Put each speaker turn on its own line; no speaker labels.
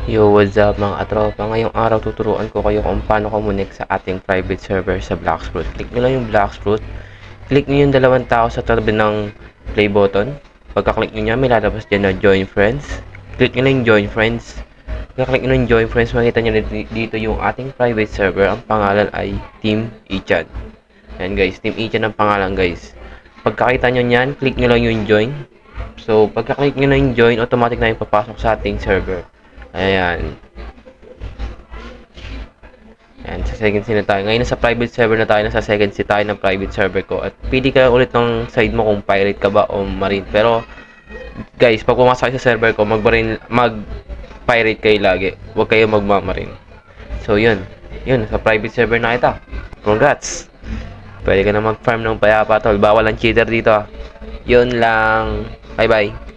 Yo, what's up mga katropa? Ngayong araw tuturuan ko kayo kung paano connect sa ating private server sa Bloxfruit. Click nyo lang yung Bloxfruit. Click nyo yung dalawang tao sa tabi ng play button. Pagka-click nyo niya, may lalabas dyan na Join Friends. Click nyo lang yung Join Friends. Pagka-click nyo yung Join Friends, makita nyo dito yung ating private server. Ang pangalan ay Team Ichan. Ayan guys, Team Ichan ang pangalan guys. Pagkakita nyo nyan, click nyo lang yung Join. So, pagka-click nyo na yung Join, automatic na yung papasok sa ating server. Ayan. Ayan, sa second scene na tayo. Ngayon nasa private server na tayo. Nasa second scene tayo ng private server ko. At pili ka ulit ng side mo kung pirate ka ba o marine. Pero, guys, pag pumasok kayo sa server ko, mag-pirate kayo lagi. Huwag kayo magmamarine. So, yun. Yun, sa private server na kita. Congrats! Pwede ka na mag-farm ng payapa, tol. Bawal ang cheater dito. Yun lang. Bye-bye.